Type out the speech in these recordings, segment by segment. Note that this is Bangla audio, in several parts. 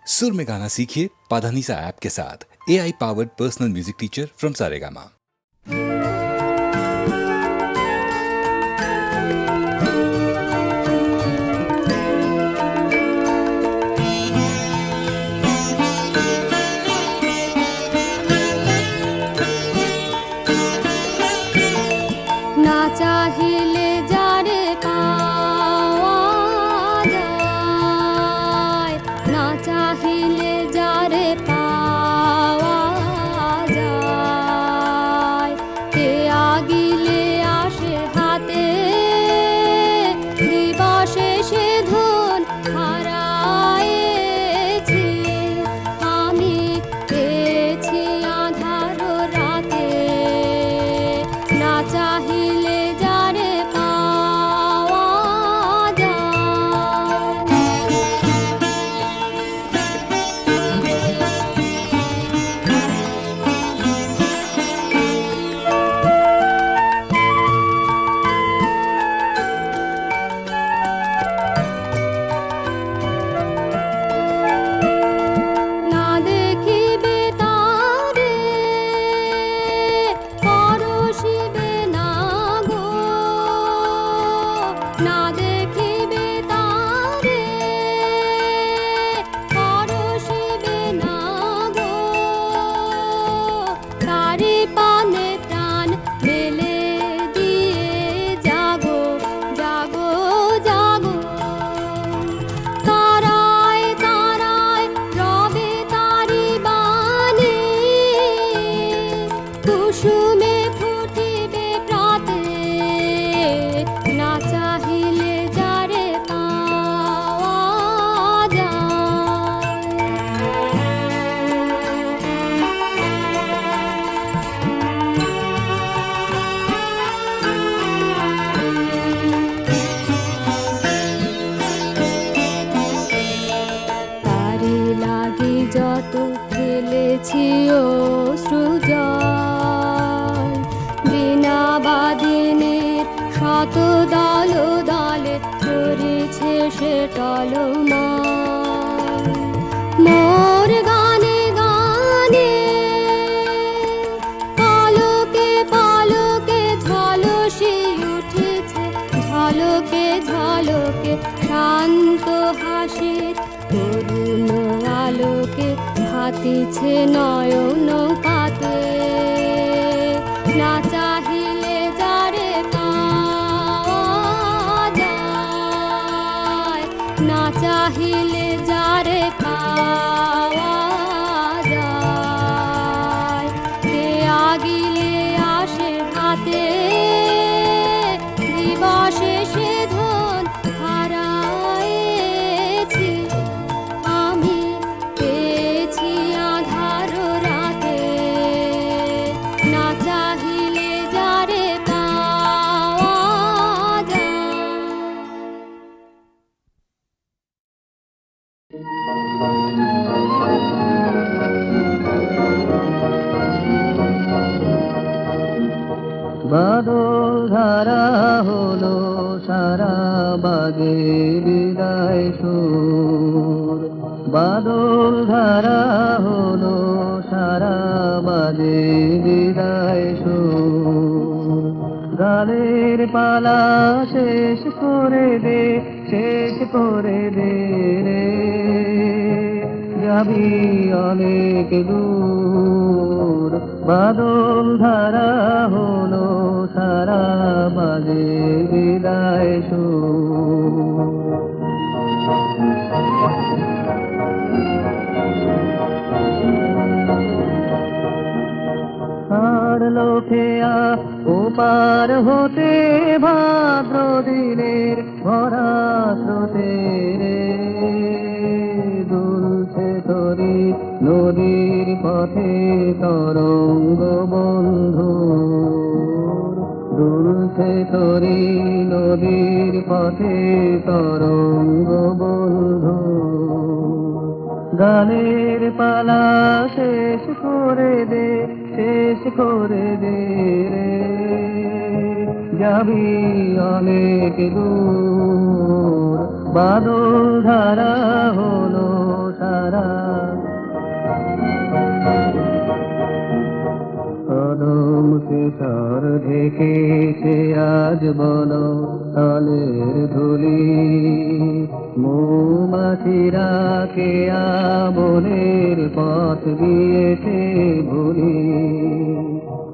सुर में गाना सीखिए पाधानीसा ऐप के साथ। AI powered personal music teacher from Saregama. না চাহিলে যারে পাওয়া যায়, না চাহিলে যারে পাওয়া যায়, কে আগিলে আসে হাতে দিবসে সে ধন হারায়েছি আমি, পেয়েছি আঁধার রাতে। না চাহিলে যারে পাওয়া না দেখিবে তারে পরশিবে না গো, না দেখিবে তারে পরশিবে না গো, তারি পানে প্রাণ মেলে দিয়ে জাগো জাগো জাগো, তারায় তারায় রবে তারি বাণী, কুসুমে ফুটিবে প্রাতে। না চাহিলে যারে পাওয়া তারি লাগি যত ফেলেছি অশ্রুজল, বিনা বাদিনীর শত দল দলে করেছে সে টলমল। মোর গানে গানে পালকে পালকে ঝলসি উঠেছে, ঝলকে ঝলকে শান্ত হাসির করুণ আলোকে ভাতিছে নয়ন পাতে। না চাহিলে যারে পাওয়া যায়, না চাহিলে যারে পাওয়া যায়, কে আগিলে আসে হাতে দিবসে সে ধন হারায়েছি আমি, পেয়েছি আঁধার রাতে। না চাহিলে যারে পাওয়া যায়। বাদল ধারা হলো সারা বাগে বিদায় সুর, বাদল ধারা হলো সারা বাগে বিদায় সুর, গানের পালা শেষ করে দে, শেষ করে দে রে, যাবি অনেক দূর। বাদল ধারা হলো সারা বাজে বিদায় সুর। হারলো খেয়া ওপার হতে ভাদ্র দিনের ভরা স্রোতে রে, দুলছে তরি নদীর পথে তরঙ্গ বন্ধু, দুলছে তরি নদীর পথে তরঙ্গ বন্ধু। গানের পালা শেষ করে দে, শেষ করে দে রে, যাবি অনেক দূর। বাদল ধারা হলো তারা কদম কিশোর ঢেকেছে আজ বলো তলের ধুলি মৌমাছিরা কেয়া বনের পথ দিয়েছে ভুলি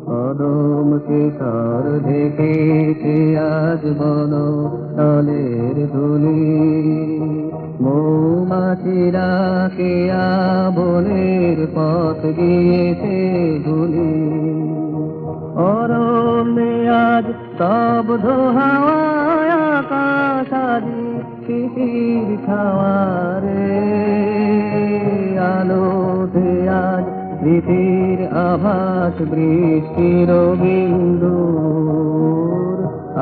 কদম কিশোর ঢেকেছে আজ বলো তলের ধুলি মৌমাছিরা কেয়া বনের পথ গিয়েছে ভুলি অরণ্যে আজ স্তব্ধ হাওয়ায় আকাশ আজি শিশির খাওয়ারে আলোতে আজ স্মৃতির আভাস বৃষ্টির বিন্দুর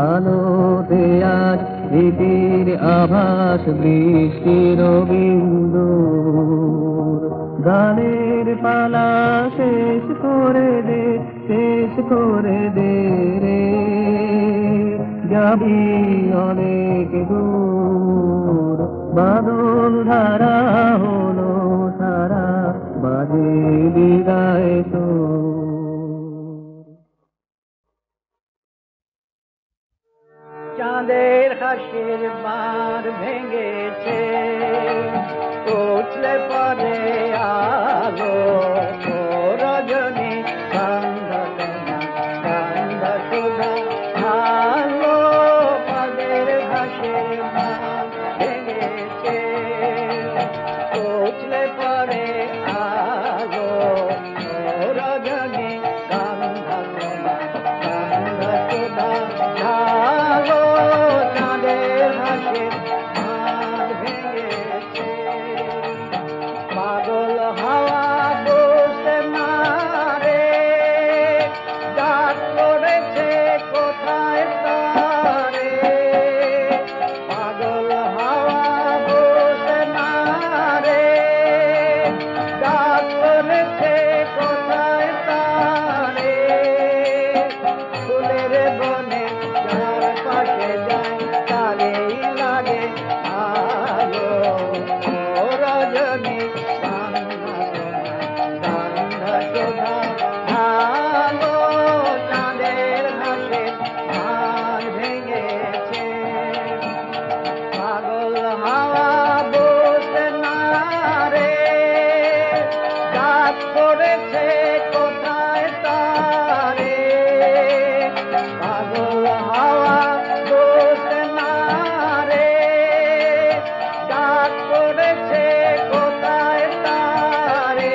আলোতে আজ স্মৃতির আভাস বৃষ্টির বিন্দুর গানের পালা শেষ করে দে রে যাবি অনেক দূর বাদল ধারা হলো সারা বাজে বিদায় তো চাঁদের হাসির বার ভেঙেছে উঠলে পরে আলো ও রজনী কান্দা কান্দা সুধা আলো পাদের হাসির বার ভেঙেছে উঠলে পরে আলো ও রজনী কান্দা কান্দা সুধা আলো চাঁদের হাসির বার ভেঙেছে পাগল হাওয়া বসে মারে ডাক পড়েছে কোথায় তারে পাগল হাওয়া বসে মারে ডাক পড়েছে কোথায় তারে ফুলের বনে যার পাশে যায় তারেই লাগে আলো ও রজনী কান্দা শোভা আলো চাঁদের হাসে ধান ভেঙেছে পাগল হাওয়া বসে না রে ডাক পড়েছে কোথায় তারে পাগল হাওয়া বসে না রে ডাক পড়েছে কোথায় তারে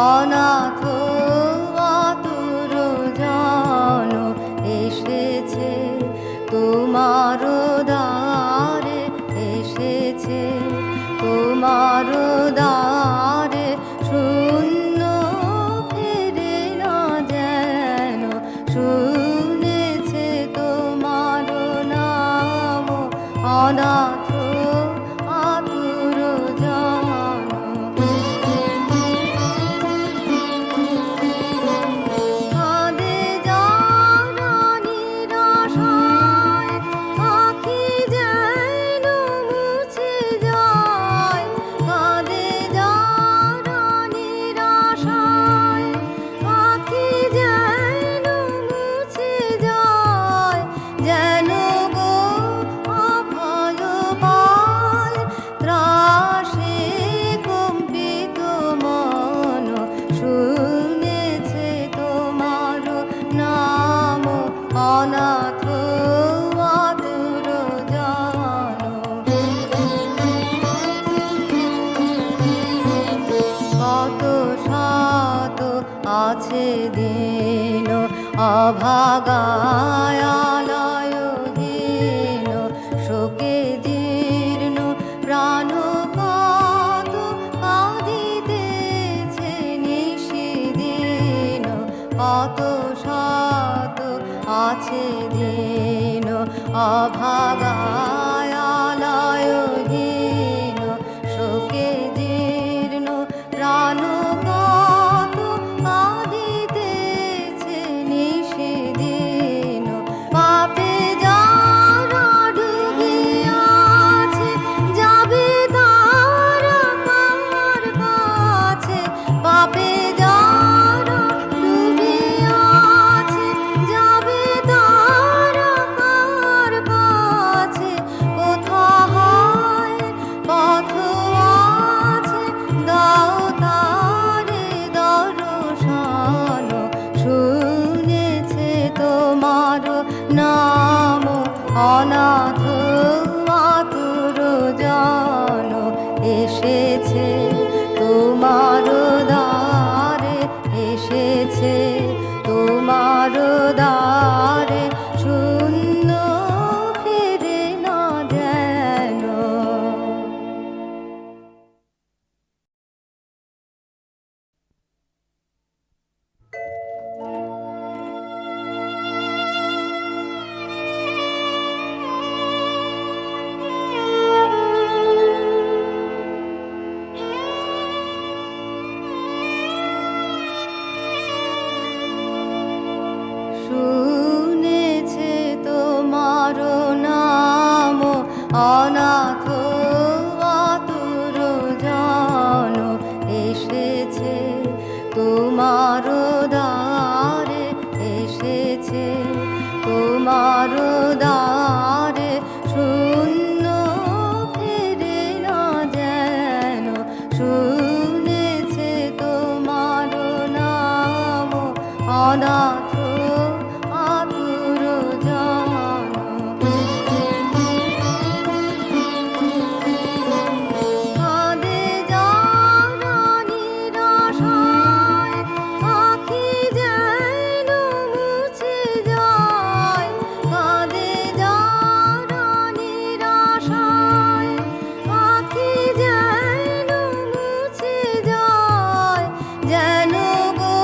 অনাথ আতুর জন এসেছে তোমার দ্বারে, এসেছে তোমার দ্বারে, শূন্য ফিরে না যেন, শুনেছে তোমার নাম অনাথ আতুর জন। কাঁদে যারা নিরাশায়, আঁখি যেন মুছে যায়। কাঁদে যারা নিরাশায়, আঁখি যেন মুছে যায়। যেন গো অভয় পায়, ত্রাসে কম্পিত মন, শুনেছে তোমার নাম অনাথ আতুর জন। কত শত আছে দিন অভাগায়ালয়হীন, শোকে জীর্ণ প্রাণ কত কাঁদিতেছে নিশিদিন। কত শত আছে দিন অভাগায়ালয়হীন, শোকে জীর্ণ প্রাণ কত কাঁদিতেছে নিশিদিন। পাপে যারা ডুবিয়াছে, যাবে তারা কার কাছে। পাপে যারা ডুবিয়াছে, যাবে তারা কার কাছে। কোথা হয় পথ আছে, দাও তারে দর্শন, শুনেছে তোমার নাম অনাথ আতুর জন। এসেছে তোমার দ্বারে, এসেছে তোমার দ্বারে, শূন্য ফিরে না যেন। শুনেছে তোমার নাম অনাথ আতুর জন। এসেছে তোমার দ্বারে, এসেছে তোমার দ্বারে, শূন্য ফিরে না যেন, শুনেছে তোমার নাম অনাথ আতুর জন। কাঁদে যারা নিরাশায়, আঁখি যেন মুছে যায়। কাঁদে যারা নিরাশায়, আঁখি যেন মুছে যায়। যেন গো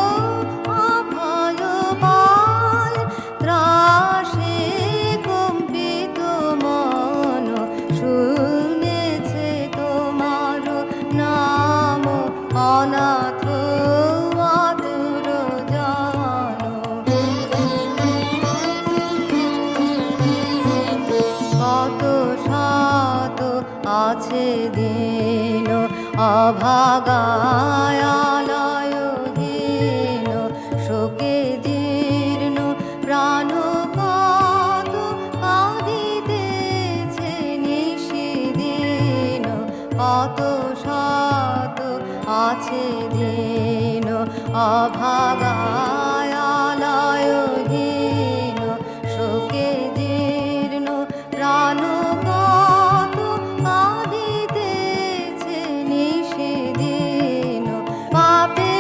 অভয় পায়, ত্রাসে কম্পিত মন, শুনেছে তোমার নাম অনাথ আতুর জন। কত শত আছে দিন অভাগায়ালয়হীন, শোকে জীর্ণ প্রাণ কত কাঁদিতেছে নিশিদিন। কত শত আছে দিন অভাগায়ালয়হীন, শোকে জীর্ণ প্রাণ কত কাঁদিতেছে নিশিদিন। পাপে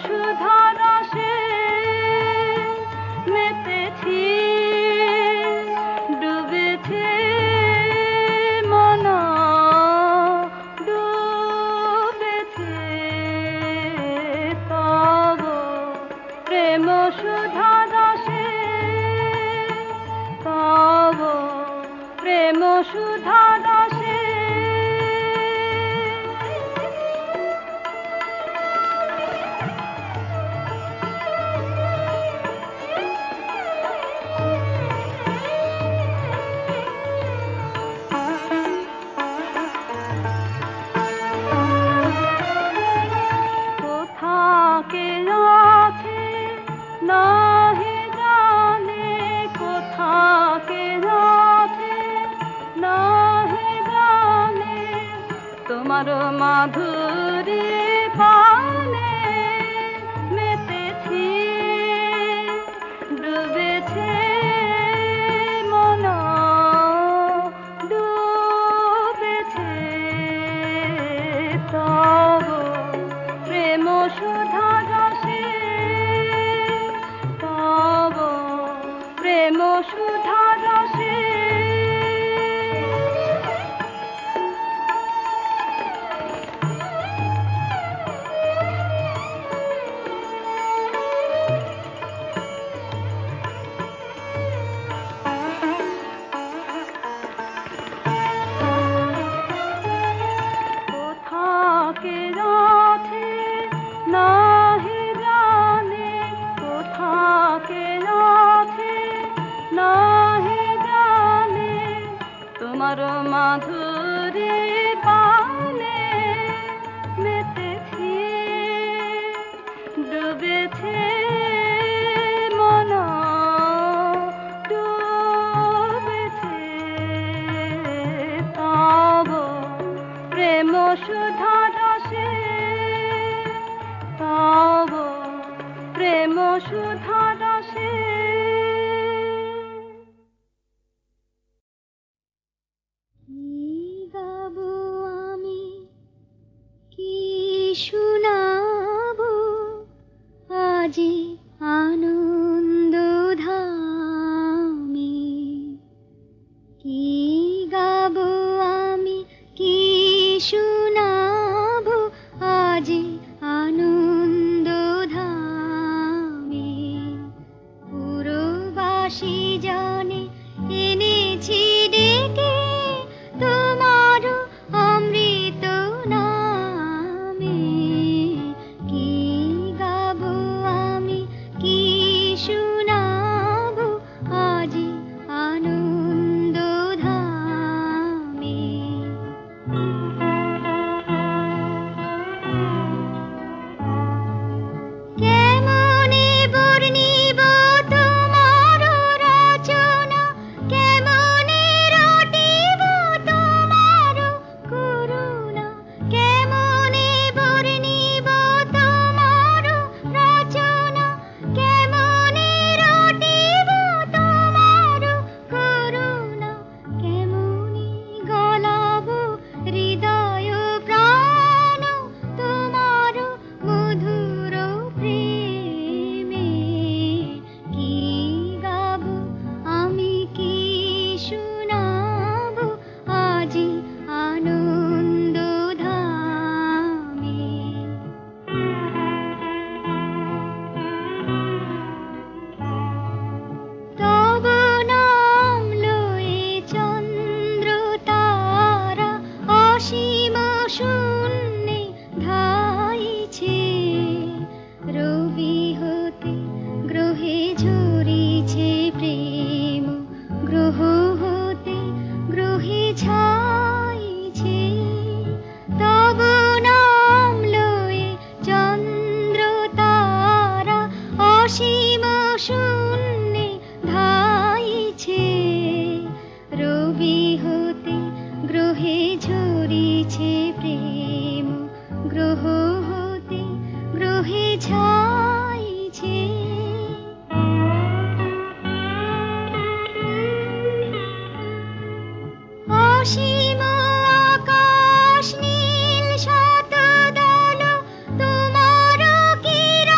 সুধা রসে মেতেছি, ডুবেছে মন, ডুবেছে তব প্রেম সুধা রসে, তব প্রেম সুধা রসে। কোথাকে আছে নাহি জানে, কোথাকে আছে নাহি জানে, তোমার মাধুরী পানে মেতেছি, ডুবেছে মন, ডুবেছে তব প্রেম সুধা রসে, তব প্রেম সুধা রসে। কোথাকে আছে নাহি জানে, কোথাকে আছে নাহি জানে, তোমার মাধুরী পানে মেতেছি, ডুবেছে মন, ডুবেছে তব প্রেম সুধা রসে, তব প্রেম সুধা রসে। কি গাবো আমি, কি শোনাবো আজি আনন্দ ধামে, কি গাবো আমি, কি শোনাবো আজি আনন্দ ধামে, পুরবাসী জানে এনেছি ডেকে তোমার অমৃত নামে, কি গাবো আমি, কি শোনাবো আজি আনন্দ ধামে। কেমনে বর্ণিব তোমার রচনা, কেমনে রটিব তোমার করুণা, কেমনে বর্ণিব তোমার রচনা, কেমনে রটিব তোমার করুণা, কেমনে গলাব হৃদয় প্রাণ তোমার মধুর প্রেমে, কি গাবো আমি, কি শোনাবো আজি আনন্দ ধামে। তব নাম লয়ে চন্দ্র তারা অসীম শূন্যে ধাইছে, রবি হতে গ্রহে ঝরিছে প্রেম, গ্রহ হতে গ্রহে ছাইছে, তব নাম লয়ে চন্দ্র তারা অসীম শূন্যে ধাইছে, রবি হতে গ্রহে ঝরিছে প্রেম, গ্রহ হতে গ্রহে ছাইছে। অসীম আকাশ নীল শতদল তোমার কিরণ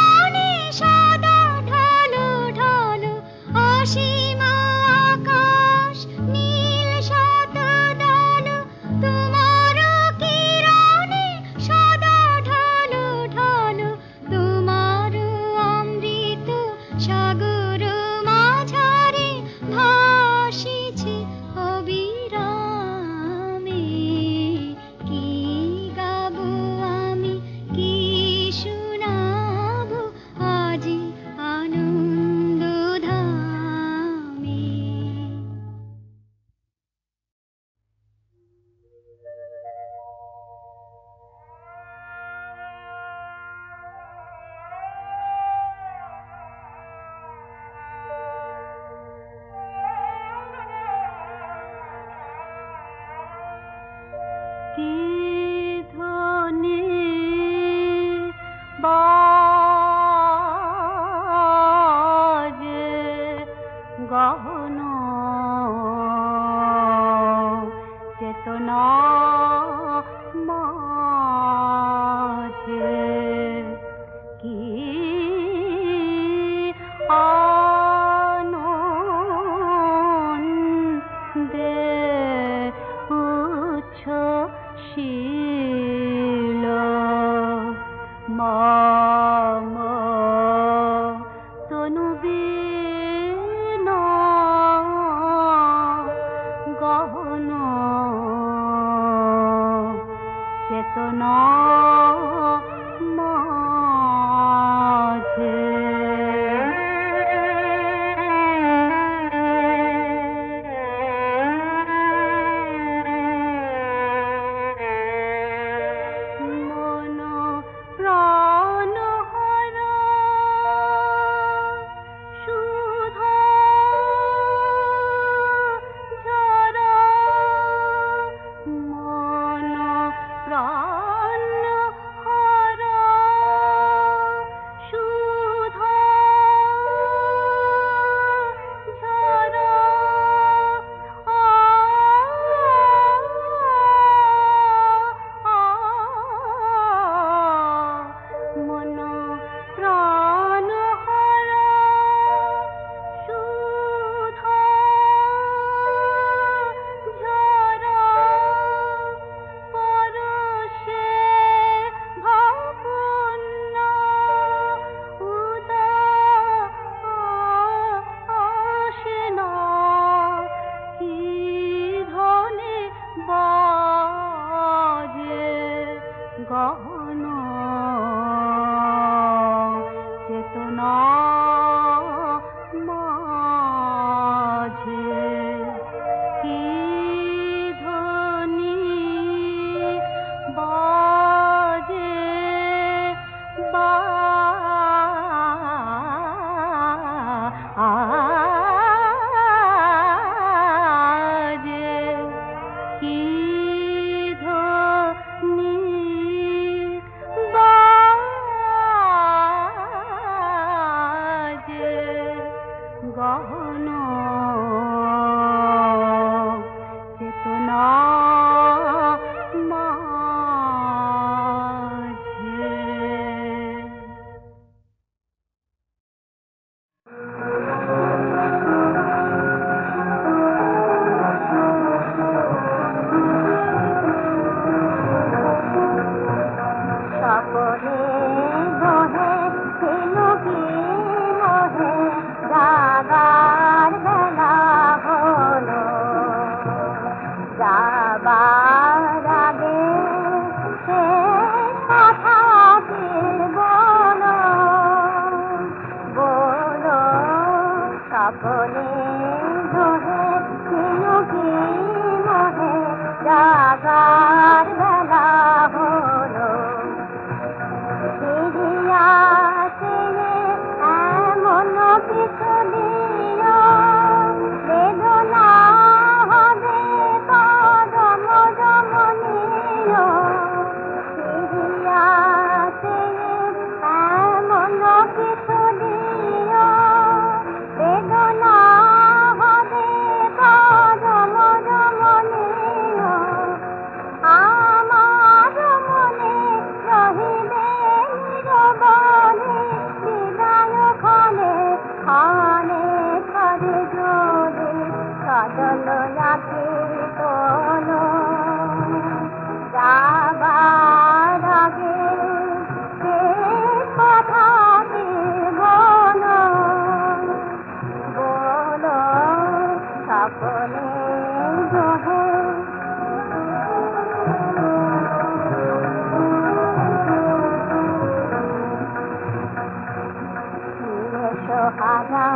হারা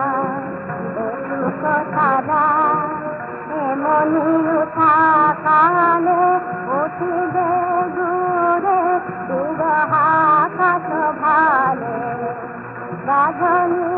দুঃখ সারা এমনি উঠা কালে উঠিবে দূরে বিরহ আকাশ ভালে রাজনী